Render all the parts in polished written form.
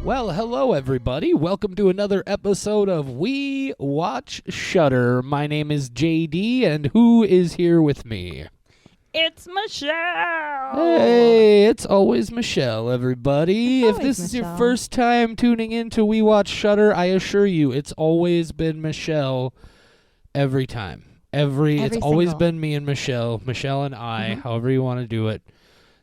Well, hello everybody. Welcome to another episode of We Watch Shudder. My name is JD, and who is here with me? It's Michelle! Hey, it's always Michelle, everybody. If this is your Michelle. first time tuning in to We Watch Shudder, I assure you, it's always been Michelle every time. It's always single. been me and Michelle and I, however you want to do it.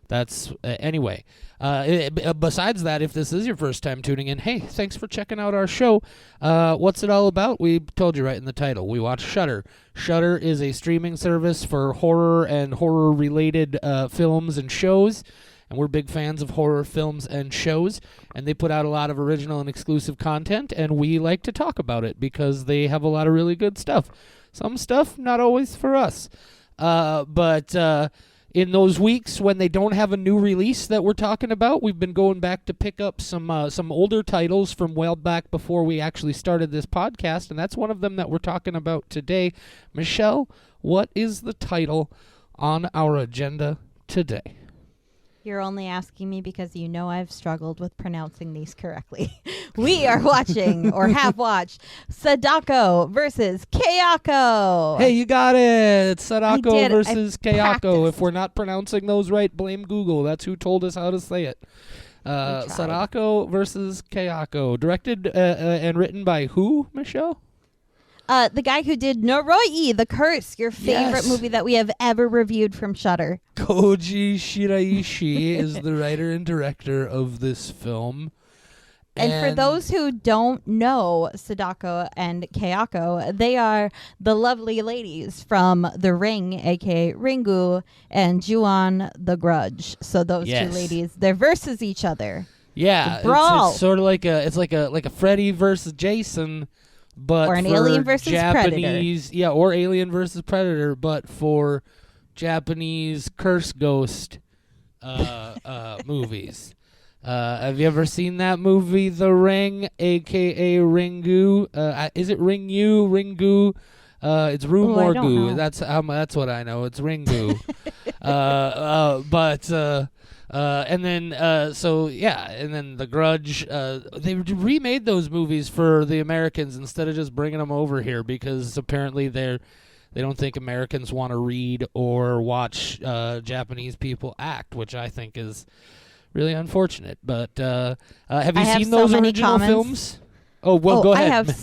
That's anyway. Besides that, if this is your first time tuning in, hey, thanks for checking out our show. What's it all about? We told you right in the title. We watch Shudder. Shudder is a streaming service for horror and horror-related films and shows. And we're big fans of horror films and shows. And they put out a lot of original and exclusive content. And we like to talk about it because they have a lot of really good stuff. Some stuff, not always for us. But in those weeks when they don't have a new release that we're talking about, we've been going back to pick up some older titles from well back before we actually started this podcast, and that's one of them that we're talking about today. Michelle, what is the title on our agenda today? You're only asking me because you know I've struggled with pronouncing these correctly. We are watching, or have watched, Sadako versus Kayako. Hey, you got it. Sadako versus Kayako. practiced. If we're not pronouncing those right, blame Google. That's who told us how to say it. Sadako versus Kayako. Directed and written by who, Michelle? The guy who did Noroi, The Curse, your favorite movie that we have ever reviewed from Shudder. Koji Shiraishi is the writer and director of this film. And for those who don't know Sadako and Kayako, they are the lovely ladies from The Ring, aka Ringu, and Ju-on, The Grudge. So those two ladies, they're versus each other. Yeah, brawl. It's sort of like a Freddy versus Jason, but or an for Alien versus Japanese, Predator. yeah, or Alien versus Predator, but for Japanese curse ghost movies. Have you ever seen that movie, The Ring, a.k.a. Ringu? Is it Ringu? It's Rue Morgu. That's what I know. It's Ringu. And then The Grudge. They remade those movies for the Americans instead of just bringing them over here because apparently they don't think Americans want to read or watch Japanese people act, which I think is really unfortunate. But have you seen those original films? Oh, well, go ahead.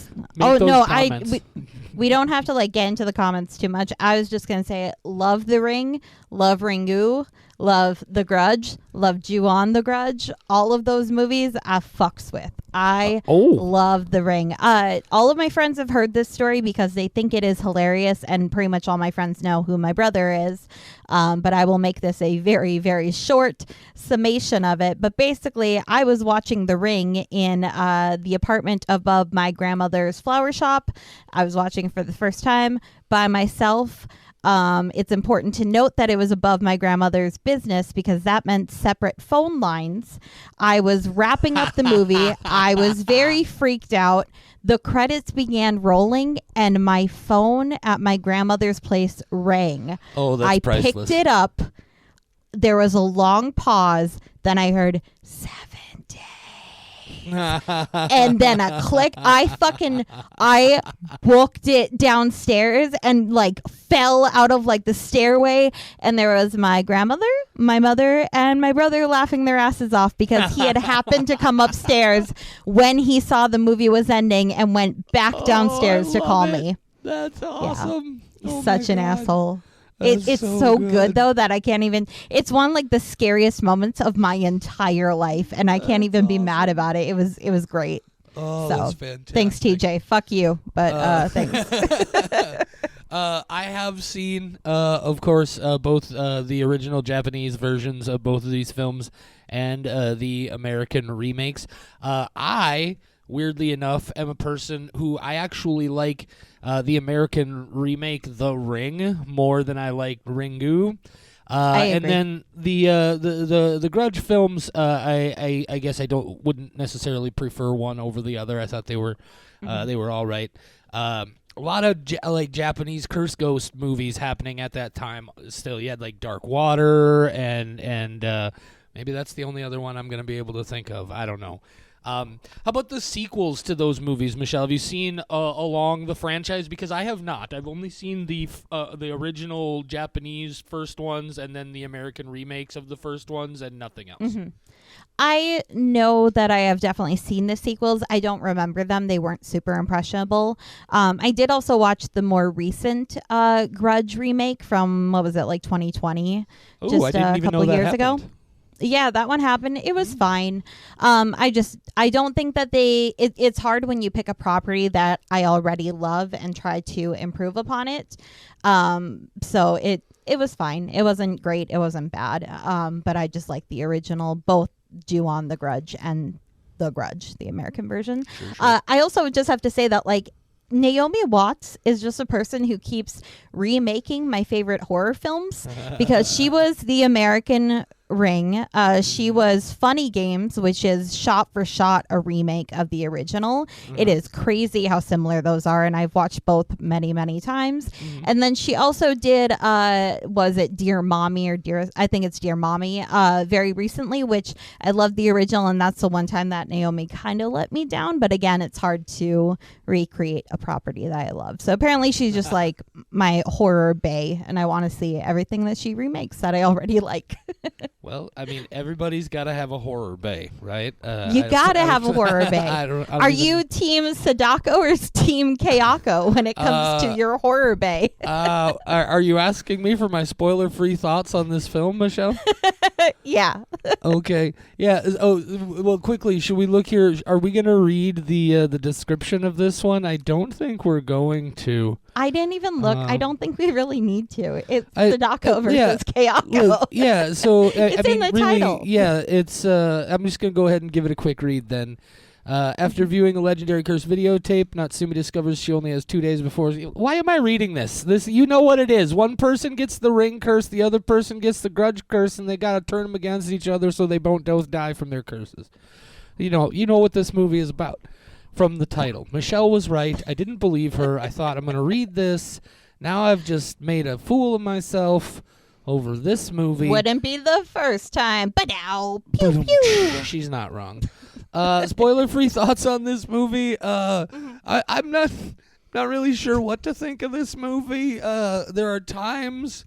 We don't have to get into the comments too much. I was just going to say, love The Ring, love Ringu, love The Grudge, love Ju-on, The Grudge. All of those movies I fucks with. I love The Ring. All of my friends have heard this story because they think it is hilarious, and pretty much all my friends know who my brother is. But I will make this a very, very short summation of it. But basically, I was watching The Ring in the apartment above my grandmother's flower shop. I was watching for the first time by myself. It's important to note that it was above my grandmother's business because that meant separate phone lines. I was wrapping up the movie. I was very freaked out. The credits began rolling and my phone at my grandmother's place rang. Oh, that's priceless. I picked it up. There was a long pause. Then I heard 7 days. And then a click. I booked it downstairs and fell out of the stairway, and there was my grandmother, my mother, and my brother laughing their asses off because he had happened to come upstairs when he saw the movie was ending and went back downstairs to call me. That's awesome. Yeah. Oh, Such an asshole. It's so good though that I can't even. It's one the scariest moments of my entire life, and I can't even be mad about it. It was great. Oh, so, that's fantastic. Thanks, TJ. Fuck you, but thanks. I have seen, of course, both the original Japanese versions of both of these films and the American remakes. I, weirdly enough, am a person who I actually like the American remake, The Ring, more than I like Ringu. I agree. And then the Grudge films, I guess I wouldn't necessarily prefer one over the other. I thought they were all right. A lot of Japanese curse ghost movies happening at that time. Still, you had Dark Water and maybe that's the only other one I'm going to be able to think of. I don't know. How about the sequels to those movies, Michelle? Have you seen along the franchise? Because I have not. I've only seen the original Japanese first ones and then the American remakes of the first ones and nothing else. Mm-hmm. I know that I have definitely seen the sequels. I don't remember them. They weren't super impressionable. I did also watch the more recent Grudge remake from, what was it, like 2020? Oh, just I didn't a even couple know that years ago. happened. Yeah, that one happened. It was fine. I don't think that it's hard when you pick a property that I already love and try to improve upon it. So it was fine. It wasn't great. It wasn't bad. But I just like the original, both Ju-on the Grudge and The Grudge, the American version. Sure. I also just have to say that, like, Naomi Watts is just a person who keeps remaking my favorite horror films because she was the American Ring. She was Funny Games, which is shot for shot a remake of the original. It is crazy how similar those are, and I've watched both many, many times. And then she also did, was it Dear Mommy or I think it's Dear Mommy, very recently, which I love the original, and that's the one time that Naomi kind of let me down. But again, it's hard to recreate a property that I love. So apparently she's just like my horror bae, and I want to see everything that she remakes that I already like. Well, I mean, everybody's got to have a horror bay, right? You got to have a horror bay. Are you team Sadako or team Kayako when it comes to your horror bay? Are you asking me for my spoiler-free thoughts on this film, Michelle? Yeah. Okay. Yeah. Oh, well, quickly, should we look here? Are we going to read the description of this one? I don't think we're going to. I didn't even look. I don't think we really need to. It's Sadako versus Kayako. Look, yeah, so it's in the really, title. Yeah, it's. I'm just gonna go ahead and give it a quick read then. After viewing a legendary curse videotape, Natsumi discovers she only has 2 days before. Why am I reading this? You know what it is. One person gets the ring curse, the other person gets the grudge curse, and they gotta turn them against each other so they both die from their curses. You know what this movie is about. From the title. Michelle was right. I didn't believe her. I thought, I'm going to read this. Now I've just made a fool of myself over this movie. Wouldn't be the first time. But now, pew pew. She's not wrong. Spoiler-free thoughts on this movie. I'm not really sure what to think of this movie. There are times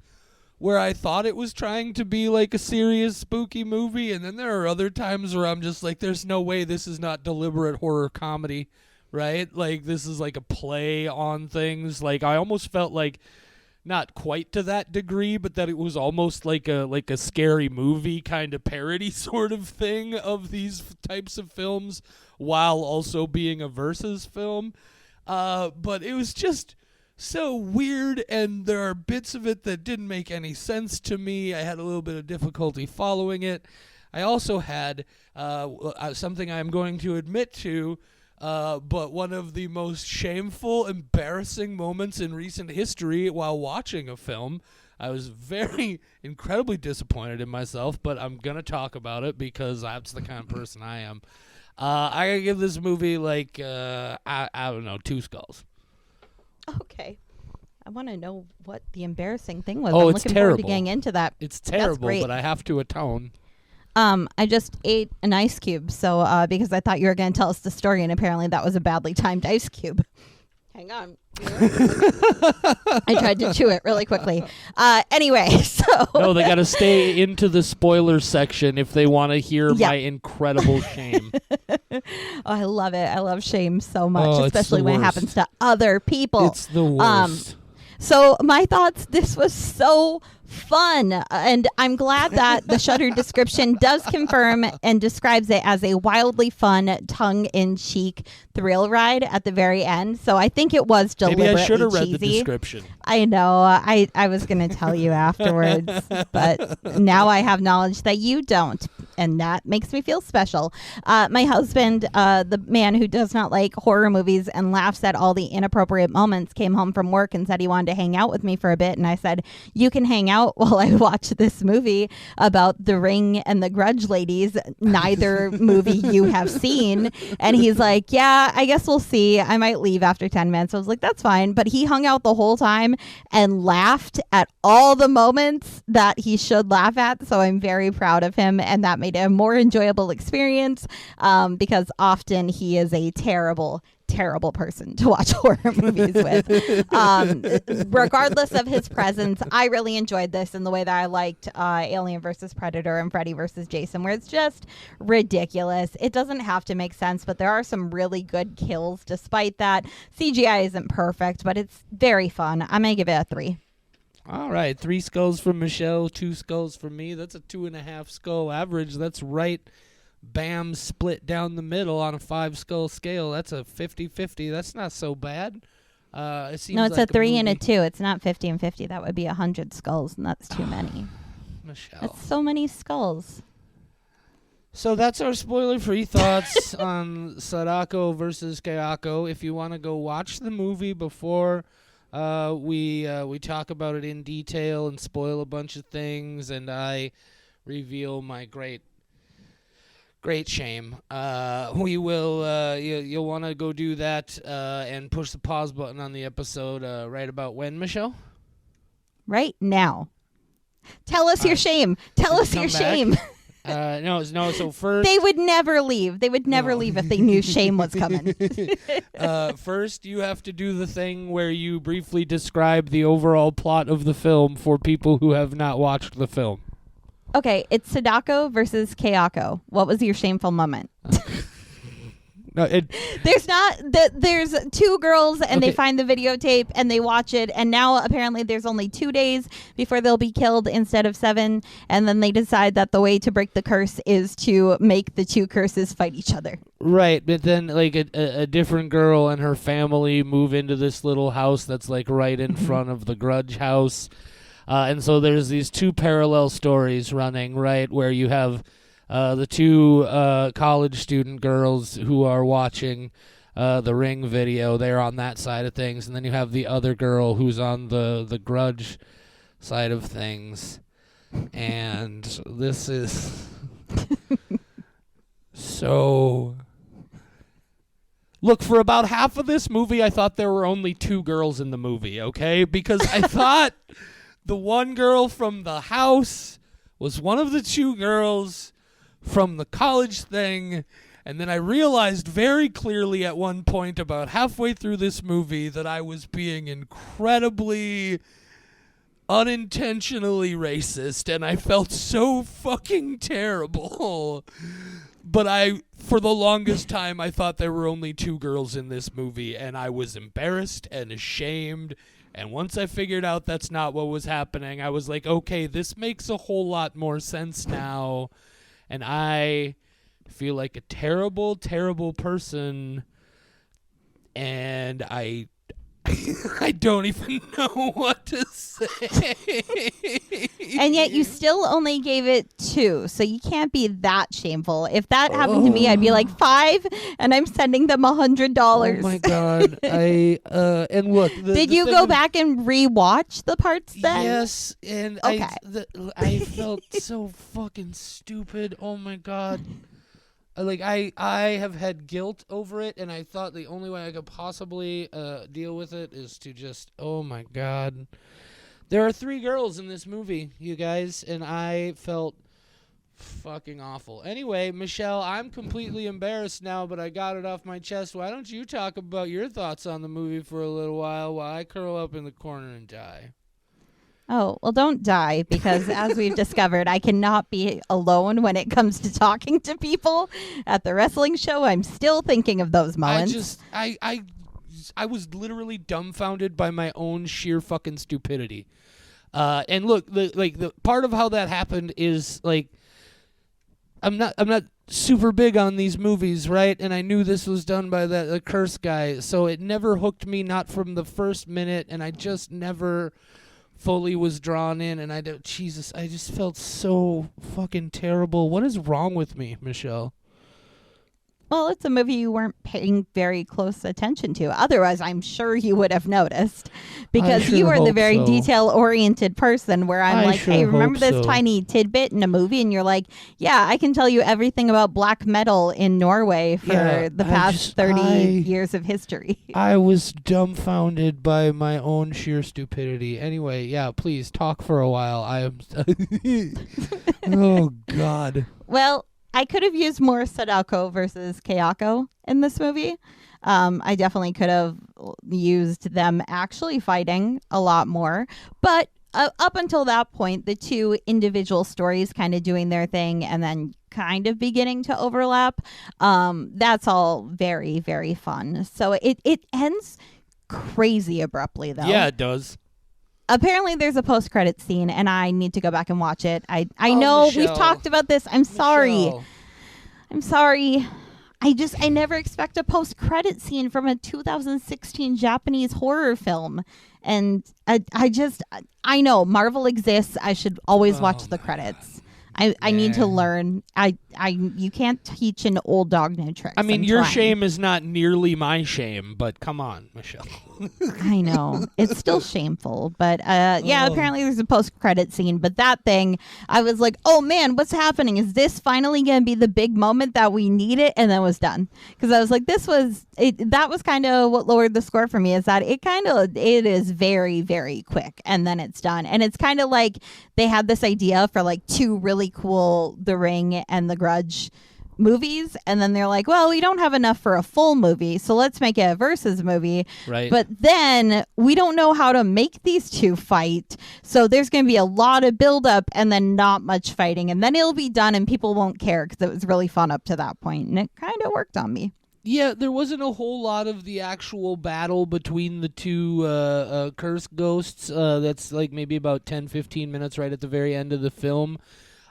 where I thought it was trying to be like a serious spooky movie, and then there are other times where I'm just like, there's no way this is not deliberate horror comedy, right? Like, this is like a play on things. Like, I almost felt like, not quite to that degree, but that it was almost like a scary movie kind of parody sort of thing of these types of films, while also being a versus film. But it was just so weird, and there are bits of it that didn't make any sense to me. I had a little bit of difficulty following it. I also had something I'm going to admit to, but one of the most shameful, embarrassing moments in recent history while watching a film. I was incredibly disappointed in myself, but I'm going to talk about it because that's the kind of person I am. I gotta give this movie like, I don't know, 2 skulls. Okay. I want to know what the embarrassing thing was. Oh, I'm it's looking terrible. forward to getting into that. It's terrible, great. but I have to atone. I just ate an ice cube, so because I thought you were going to tell us the story, and apparently that was a badly timed ice cube. Hang on. I tried to chew it really quickly. Anyway, so... No, they got to stay into the spoiler section if they want to hear my incredible shame. Oh, I love it. I love shame so much, especially when it worst. happens to other people. It's the worst. So my thoughts, this was so fun, and I'm glad that the Shudder description does confirm and describes it as a wildly fun, tongue-in-cheek thrill ride at the very end. So I think it was deliberately Maybe I should have read cheesy. the description. I know. I was going to tell you afterwards, but now I have knowledge that you don't, and that makes me feel special. My husband, the man who does not like horror movies and laughs at all the inappropriate moments, came home from work and said he wanted to hang out with me for a bit, and I said, you can hang out while I watch this movie about the Ring and the Grudge ladies, neither movie you have seen. And he's like, yeah, I guess we'll see. I might leave after 10 minutes. I was like, that's fine. But he hung out the whole time and laughed at all the moments that he should laugh at. So I'm very proud of him. And that made made it a more enjoyable experience because often he is a terrible person to watch horror movies with. Regardless of his presence, I really enjoyed this in the way that I liked Alien versus Predator and Freddy versus Jason, where it's just ridiculous. It doesn't have to make sense, but there are some really good kills despite that. CGI isn't perfect, but it's very fun. I'm going to give it a 3. All right, 3 skulls from Michelle, 2 skulls from me. That's a 2.5 skull average. That's right. Bam, split down the middle on a 5 skull scale. That's a 50-50. That's not so bad. It seems no, it's like a 3 and a movie. 2. It's not 50 and 50. That would be 100 skulls, and that's too many. Michelle. That's so many skulls. So that's our spoiler-free thoughts on Sadako versus Kayako. If you want to go watch the movie before we talk about it in detail and spoil a bunch of things, and I reveal my great shame. We will. You'll want to go do that and push the pause button on the episode right about when, Michelle? Right now. Tell us your shame. Tell us your shame. No. So first, they would never leave. They would never leave if they knew shame was coming. First, you have to do the thing where you briefly describe the overall plot of the film for people who have not watched the film. Okay, it's Sadako versus Kayako. What was your shameful moment? No, there's 2 girls and they find the videotape and they watch it, and now apparently there's only 2 days before they'll be killed instead of 7, and then they decide that the way to break the curse is to make the 2 curses fight each other. Right, but then like a different girl and her family move into this little house that's like right in front of the Grudge house. And so there's these 2 parallel stories running, right, where you have the 2 college student girls who are watching the Ring video. They're on that side of things. And then you have the other girl who's on the Grudge side of things. And this is so... Look, for about half of this movie, I thought there were only 2 girls in the movie, okay? Because I thought... The one girl from the house was one of the 2 girls from the college thing, and then I realized very clearly at one point about halfway through this movie that I was being incredibly unintentionally racist, and I felt so fucking terrible. But for the longest time, I thought there were only 2 girls in this movie, and I was embarrassed and ashamed. And once I figured out that's not what was happening, I was like, okay, this makes a whole lot more sense now. And I feel like a terrible, terrible person. And I don't even know what to say. And yet you still only gave it 2, so you can't be that shameful. If that happened to me, I'd be like 5, and I'm sending them $100. Oh my god! And look. Did you go back and rewatch the parts then? Yes, and okay. I felt so fucking stupid. Oh my god. I have had guilt over it, and I thought the only way I could possibly deal with it is to just, oh my god. There are 3 girls in this movie, you guys, and I felt fucking awful. Anyway, Michelle, I'm completely embarrassed now, but I got it off my chest. Why don't you talk about your thoughts on the movie for a little while I curl up in the corner and die? Oh, well, don't die, because as we've discovered, I cannot be alone when it comes to talking to people at the wrestling show. I'm still thinking of those moments. I was literally dumbfounded by my own sheer fucking stupidity. And look, the part of how that happened is like, I'm not super big on these movies, right? And I knew this was done by the curse guy, so it never hooked me, not from the first minute, and I just never fully was drawn in, and I just felt so fucking terrible. What is wrong with me, Michelle? Well, it's a movie you weren't paying very close attention to. Otherwise, I'm sure you would have noticed, because sure you are the hope very so. detail-oriented person where I'm I like, sure hey, remember hope this so. tiny tidbit in a movie? And you're like, yeah, I can tell you everything about black metal in Norway for Yeah, the I past just- 30 I- years of history. I was dumbfounded by my own sheer stupidity. Anyway, yeah, please talk for a while. I am. Oh God. Well, I could have used more Sadako versus Kayako in this movie. I definitely could have used them actually fighting a lot more. But up until that point, the two individual stories kind of doing their thing and then kind of beginning to overlap, that's all very, very fun. So it ends crazy abruptly, though. Yeah, it does. Apparently there's a post-credit scene, and I need to go back and watch it. I Oh, know Michelle. we've talked about this. I'm sorry. Michelle. I'm sorry. I never expect a post-credit scene from a 2016 Japanese horror film. And I know Marvel exists. I should always watch the credits. I need to Man. learn. You can't teach an old dog new tricks. I mean, I'm your trying. shame is not nearly my shame, but come on, Michelle. I know. It's still shameful. But yeah, Oh. apparently there's a post-credit scene. But that thing, I was like, oh man, what's happening? Is this finally going to be the big moment that we need it? And then was done. Because I was like, that was kind of what lowered the score for me, is that it is very, very quick. And then it's done. And it's kind of like they had this idea for like two really cool The Ring and The Grudge movies, and then they're like, well, we don't have enough for a full movie, so let's make it a versus movie. Right. But then we don't know how to make these two fight, so there's going to be a lot of build up and then not much fighting, and then it'll be done and people won't care because it was really fun up to that point, and it kind of worked on me. Yeah, there wasn't a whole lot of the actual battle between the two curse ghosts. That's like maybe about 10-15 minutes right at the very end of the film.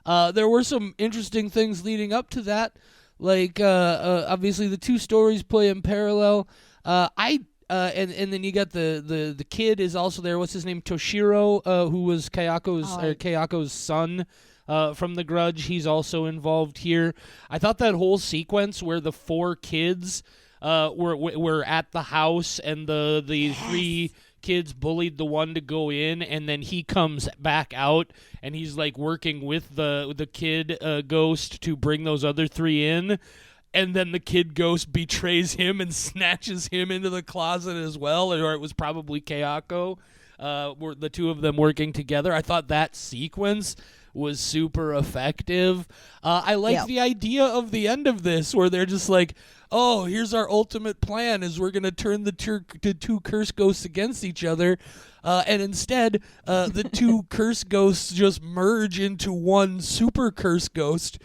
There were some interesting things leading up to that, like obviously the two stories play in parallel. And then you got the kid is also there. What's his name? Toshiro, who was Kayako's son from The Grudge. He's also involved here. I thought that whole sequence where the four kids were at the house and the three kids bullied the one to go in, and then he comes back out and he's like working with the kid ghost to bring those other three in, and then the kid ghost betrays him and snatches him into the closet as well, or it was probably Kayako, were the two of them working together. I thought that sequence was super effective. I like the idea of the end of this where they're just like, oh, here's our ultimate plan is we're going to turn the two curse ghosts against each other. And instead, the two curse ghosts just merge into one super curse ghost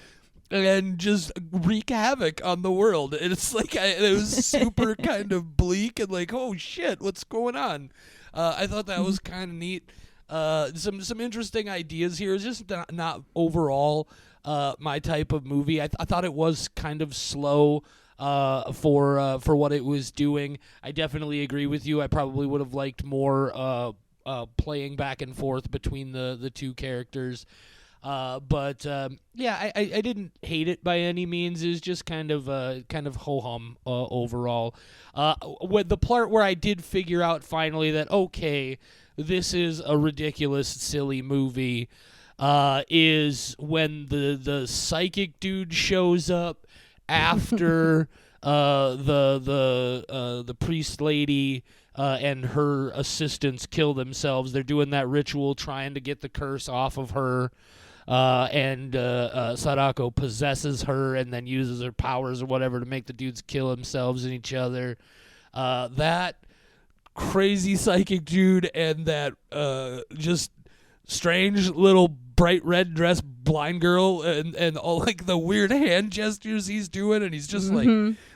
and just wreak havoc on the world. And it's like, it was super kind of bleak and like, oh shit, what's going on? I thought that was kind of neat. Some interesting ideas here. It's just not overall my type of movie. I thought it was kind of slow for what it was doing. I definitely agree with you. I probably would have liked more playing back and forth between the two characters. But yeah, I didn't hate it by any means. It was just kind of ho-hum overall. With the part where I did figure out finally that, okay, this is a ridiculous, silly movie, is when the psychic dude shows up after the priest lady and her assistants kill themselves. They're doing that ritual trying to get the curse off of her. And Sadako possesses her and then uses her powers or whatever to make the dudes kill themselves and each other. That crazy psychic dude and that just strange little bright red dress blind girl and all like the weird hand gestures he's doing, and he's just like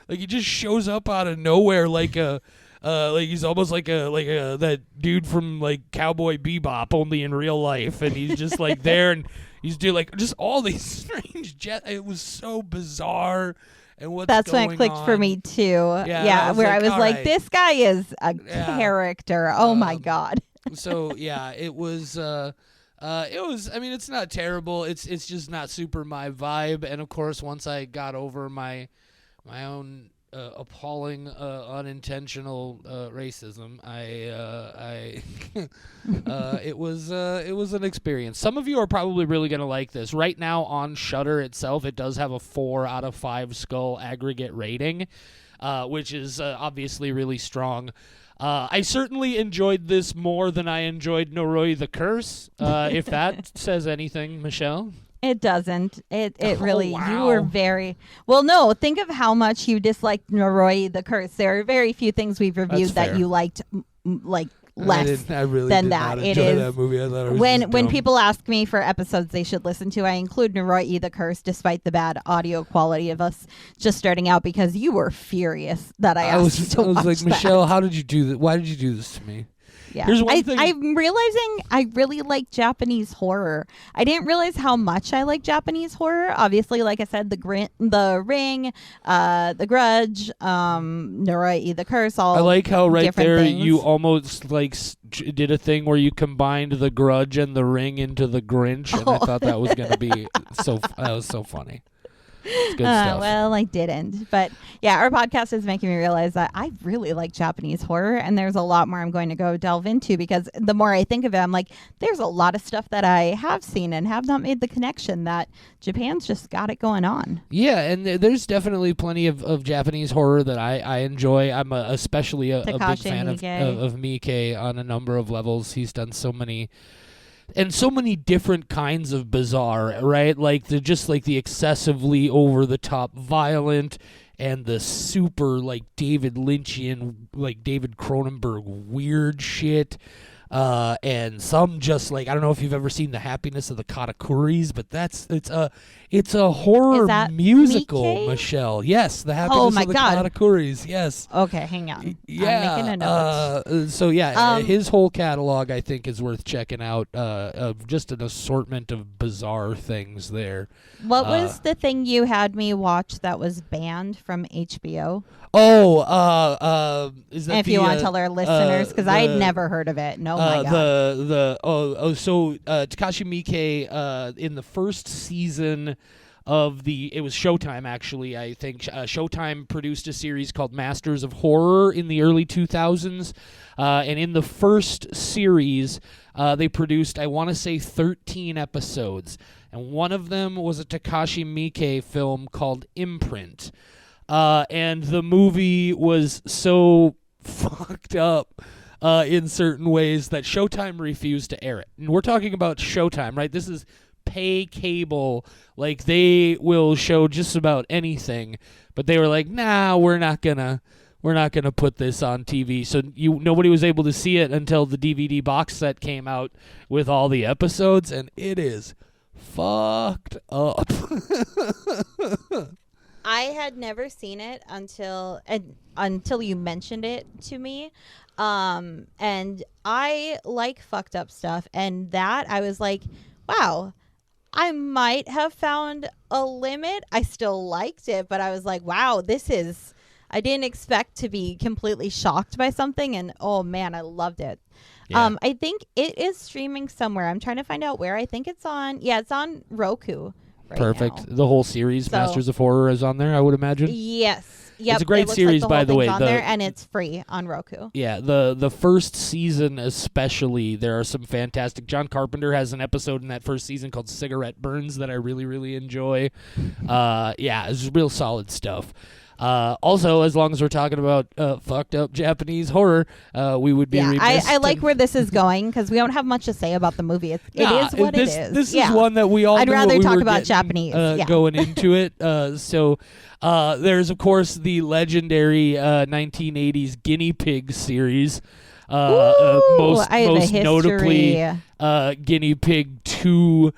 he just shows up out of nowhere like he's almost like that dude from like Cowboy Bebop only in real life, and he's just like there and he's doing like just all these strange it was so bizarre. And that's when it clicked for me too. Yeah, where I was like, right. This guy is a character. Oh my god. So yeah, it was. I mean, it's not terrible. It's just not super my vibe. And of course, once I got over my my own appalling unintentional racism. It was an experience. Some of you are probably really going to like this. Right now on Shudder itself, it does have a 4 out of 5 skull aggregate rating, which is obviously really strong. I certainly enjoyed this more than I enjoyed Noroi the Curse, if that says anything, Michelle. It doesn't. It Oh, really, wow. you were very, well, no, think of how much you disliked Noroi the Curse. There are very few things we've reviewed That's fair. that you liked, less I really than did that. not It enjoy is, that movie. I thought it was when just dumb. people ask me for episodes they should listen to, I include Noroi the Curse despite the bad audio quality of us just starting out because you were furious that I asked you to I was watch like, that. Michelle, how did you do that? Why did you do this to me? Yeah. Here's one thing- I'm realizing I really like Japanese horror. I didn't realize how much I like Japanese horror. Obviously, like I said, The Ring, The Grudge, Noroi the Curse, all I like how right different there things. you almost like did a thing where you combined The Grudge and The Ring into The Grinch, and I thought that was going to be that was so funny. It's good stuff. Well, I didn't. But yeah, our podcast is making me realize that I really like Japanese horror, and there's a lot more I'm going to go delve into because the more I think of it, I'm like, there's a lot of stuff that I have seen and have not made the connection that Japan's just got it going on. Yeah, and there's definitely plenty of Japanese horror that I enjoy. I'm especially a big Takashi fan Miike. of Miike on a number of levels. He's done so many different kinds of bizarre, right? Like the excessively over the top violent and the super like David Lynchian, like David Cronenberg weird shit. And some just like, I don't know if you've ever seen The Happiness of the Katakuris, but it's a horror Is that musical, Miike? Michelle. Yes, The Happiness my of the God. Katakuris. Yes. Okay, hang on. Yeah. I'm making a note. So yeah, his whole catalog I think is worth checking out. Of just an assortment of bizarre things there. What was the thing you had me watch that was banned from HBO? Oh, is that If you want to tell our listeners, because I had never heard of it. No, my God. So Takashi Miike in the first season of it was Showtime actually, I think. Showtime produced a series called Masters of Horror in the early 2000s, and in the first series they produced, I want to say, 13 episodes, and one of them was a Takashi Miike film called Imprint. And the movie was so fucked up in certain ways that Showtime refused to air it. And we're talking about Showtime, right? This is pay cable. Like, they will show just about anything. But they were like, nah, we're not gonna put this on TV. So nobody was able to see it until the DVD box set came out with all the episodes, and it is fucked up. I had never seen it until you mentioned it to me. And I like fucked up stuff, and that I was like, wow, I might have found a limit. I still liked it, but I was like, wow, I didn't expect to be completely shocked by something, and oh man, I loved it. Yeah. I think it is streaming somewhere. I'm trying to find out where. I think it's on Roku. Right Perfect. now. The whole series, So- Masters of Horror, is on there, I would imagine. Yes. Yep. It's a great it looks series, like by the whole way. thing's on there, and it's free on Roku. Yeah, the first season especially, there are some fantastic. John Carpenter has an episode in that first season called Cigarette Burns that I really, really enjoy. Yeah, it's real solid stuff. Also, as long as we're talking about fucked up Japanese horror, we would be remiss. I like where this is going because we don't have much to say about the movie. It is what it is. This is one that we all I'd knew rather what we talk were about getting, Japanese, going into it. So there's, of course, the legendary 1980s Guinea Pig series. Most I have a notably history. Guinea Pig 2,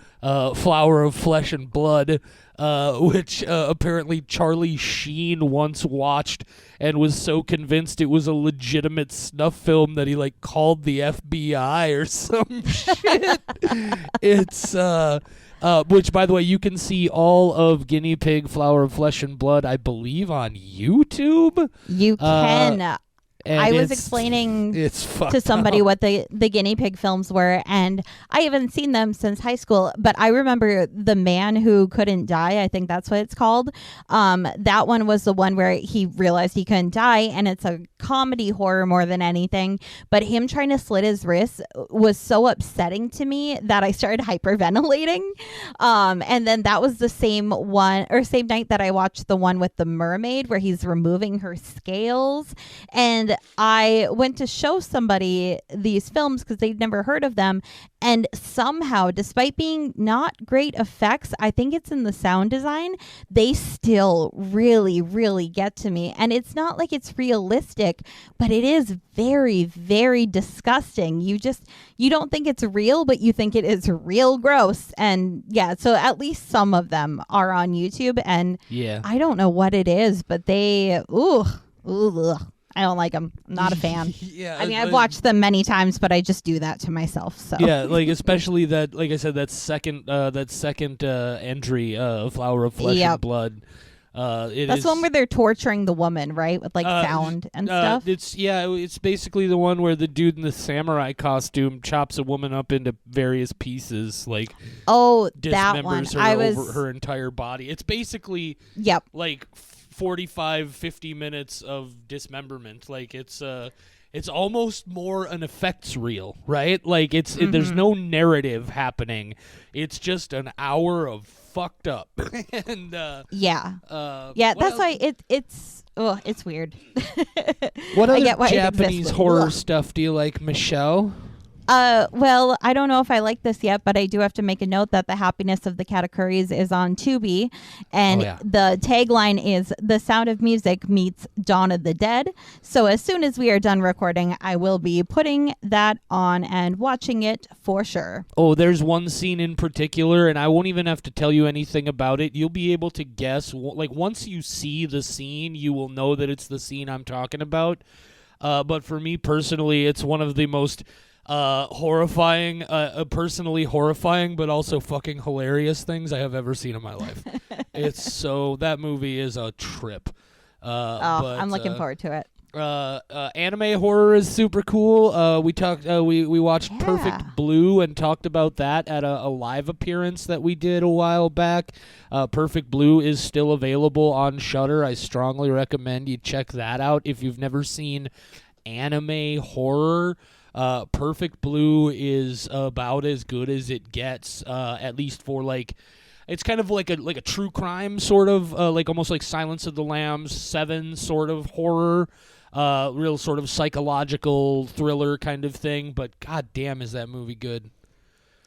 Flower of Flesh and Blood, which apparently Charlie Sheen once watched and was so convinced it was a legitimate snuff film that he like called the FBI or some shit. It's which, by the way, you can see all of Guinea Pig, Flower of Flesh and Blood, I believe, on YouTube. You can. And I was explaining it's fucked to somebody up. what the guinea pig films were, and I haven't seen them since high school, but I remember The Man Who Couldn't Die, I think that's what it's called. That one was the one where he realized he couldn't die, and it's a comedy horror more than anything, but him trying to slit his wrists was so upsetting to me that I started hyperventilating. And then that was the same night that I watched the one with the mermaid where he's removing her scales. And I went to show somebody these films because they'd never heard of them. And somehow, despite being not great effects, I think it's in the sound design, they still really, really get to me. And it's not like it's realistic, but it is very, very disgusting. You don't think it's real, but you think it is real gross. And yeah, so at least some of them are on YouTube. And Yeah. I don't know what it is, but I don't like them. I'm not a fan. Yeah. I mean, I've watched them many times, but I just do that to myself. So Yeah, like especially that, like I said, that second entry, Flower of Flesh and Blood. That's the one where they're torturing the woman, right? With like sound and stuff. It's basically the one where the dude in the samurai costume chops a woman up into various pieces, like that one. dismembers her over her entire body. It's basically like 45-50 minutes of dismemberment. Like it's almost more an effects reel, right? Like there's no narrative happening. It's just an hour of fucked up. And that's why it's weird. What other Japanese horror stuff do you like, Michelle? Well, I don't know if I like this yet, but I do have to make a note that The Happiness of the Katakuris is on Tubi, and the tagline is "The Sound of Music meets Dawn of the Dead." So as soon as we are done recording, I will be putting that on and watching it for sure. Oh, there's one scene in particular, and I won't even have to tell you anything about it. You'll be able to guess. Like, once you see the scene, you will know that it's the scene I'm talking about. But for me personally, it's one of the most horrifying, personally horrifying, but also fucking hilarious things I have ever seen in my life. That movie is a trip. I'm looking forward to it. Anime horror is super cool. We watched Perfect Blue and talked about that at a live appearance that we did a while back. Perfect Blue is still available on Shudder. I strongly recommend you check that out if you've never seen anime horror. Perfect Blue is about as good as it gets, at least for like, it's kind of like a true crime sort of, like almost like Silence of the Lambs 7 sort of horror, real sort of psychological thriller kind of thing. But god damn, is that movie good.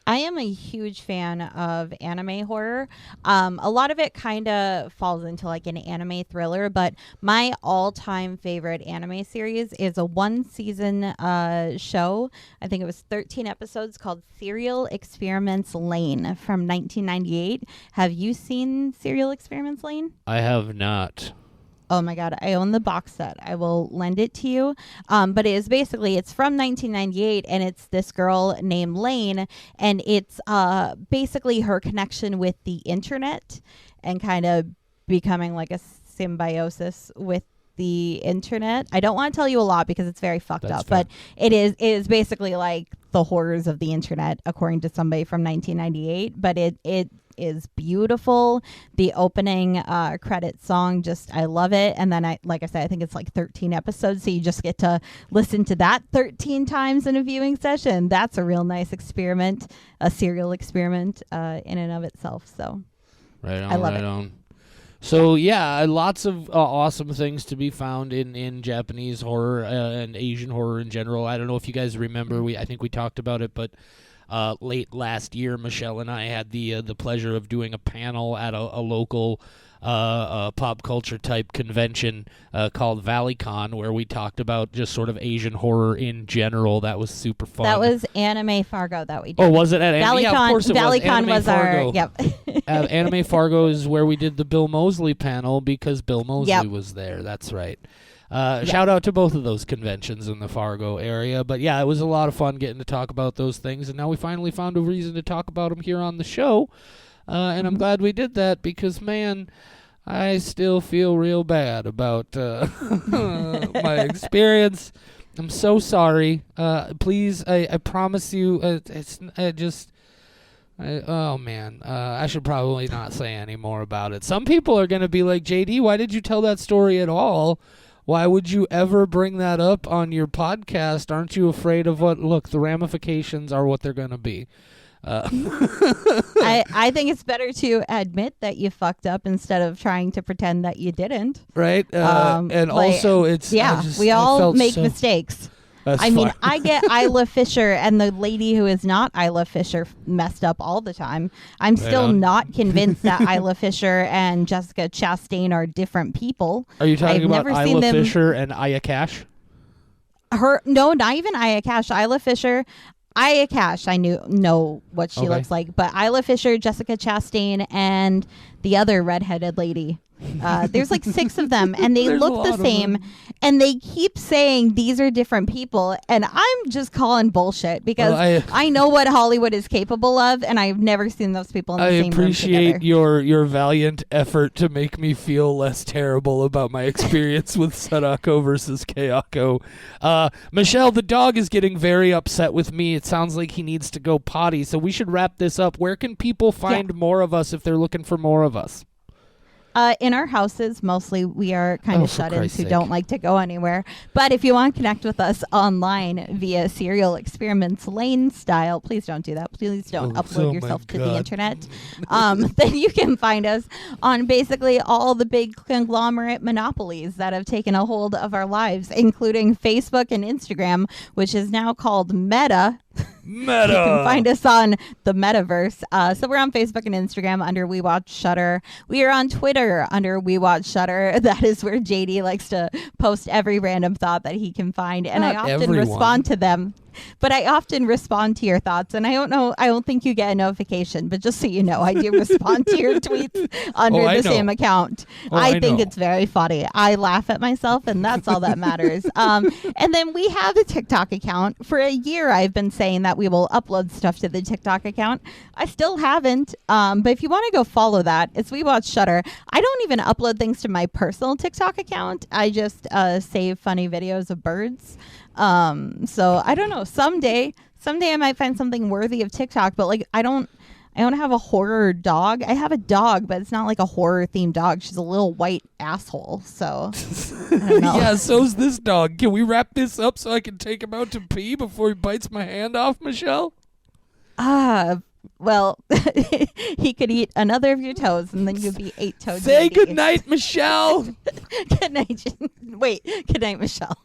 I am a huge fan of anime horror. A lot of it kind of falls into like an anime thriller, but my all-time favorite anime series is a one-season show. I think it was 13 episodes called Serial Experiments Lain from 1998. Have you seen Serial Experiments Lain? I have not. Oh my God, I own the box set. I will lend it to you. But it's from 1998, and it's this girl named Lane, and it's basically her connection with the internet and kind of becoming like a symbiosis with the internet. I don't want to tell you a lot because it's very fucked up, but it is basically like the horrors of the internet, according to somebody from 1998. But it is beautiful. The opening credit song, I love it. And then like I said, I think it's like 13 episodes, so you just get to listen to that 13 times in a viewing session. That's a real nice experiment, a serial experiment in and of itself. So I love it. So yeah, lots of awesome things to be found in Japanese horror and Asian horror in general. I don't know if you guys remember, I think we talked about it, but late last year, Michelle and I had the pleasure of doing a panel at a local pop culture type convention called ValleyCon, where we talked about just sort of Asian horror in general. That was super fun. That was Anime Fargo that we did. Oh, was it at ValleyCon? Yeah, of course it ValleyCon was Fargo. our yep. Anime Fargo is where we did the Bill Moseley panel because Bill Moseley was there. That's right. Shout out to both of those conventions in the Fargo area. But yeah, it was a lot of fun getting to talk about those things, and now we finally found a reason to talk about them here on the show. And I'm glad we did that because, man, I still feel real bad about my experience. I'm so sorry. Please, I promise you, oh man, I should probably not say any more about it. Some people are going to be like, JD, why did you tell that story at all? Why would you ever bring that up on your podcast? Aren't you afraid of look, the ramifications are what they're going to be. I think it's better to admit that you fucked up instead of trying to pretend that you didn't. Right? And also, it's... we all make mistakes. That's mean, I get Isla Fisher and the lady who is not Isla Fisher messed up all the time. I'm still not convinced that Isla Fisher and Jessica Chastain are different people. Are you talking about Isla Fisher and Aya Cash? No, not even Aya Cash. Isla Fisher... Aya Cash, I know what she looks like, but Isla Fisher, Jessica Chastain, and the other redheaded lady. There's like 6 of them, and they look the same, and they keep saying these are different people, and I'm just calling bullshit because I know what Hollywood is capable of, and I've never seen those people in the same room together. I appreciate your valiant effort to make me feel less terrible about my experience with Sadako versus Kayako. Michelle, the dog is getting very upset with me. It sounds like he needs to go potty, so we should wrap this up. Where can people find more of us if they're looking for more of us? In our houses, mostly we are kind of shut-ins who don't like to go anywhere. But if you want to connect with us online via Serial Experiments Lane style, please don't do that. Please don't upload yourself to the internet. Then you can find us on basically all the big conglomerate monopolies that have taken a hold of our lives, including Facebook and Instagram, which is now called Meta. Meta. You can find us on the metaverse. So we're on Facebook and Instagram under We Watch Shudder. We are on Twitter under We Watch Shudder. That is where JD likes to post every random thought that he can find, and I often respond to them. But I often respond to your thoughts, and I don't think you get a notification, but just so you know, I do respond to your tweets under the same account. I think it's very funny. I laugh at myself, and that's all that matters. And then we have a TikTok account. For a year, I've been saying that we will upload stuff to the TikTok account. I still haven't, but if you want to go follow that, it's We Watch Shudder. I don't even upload things to my personal TikTok account. I just save funny videos of birds. So I don't know. Someday I might find something worthy of TikTok, but like I don't have a horror dog. I have a dog, but it's not like a horror themed dog. She's a little white asshole. So I don't know. Yeah, so's this dog. Can we wrap this up so I can take him out to pee before he bites my hand off, Michelle? Well, he could eat another of your toes, and then you'd be 8 toes. Say goodnight, Michelle. Good night. Wait, good night, Michelle.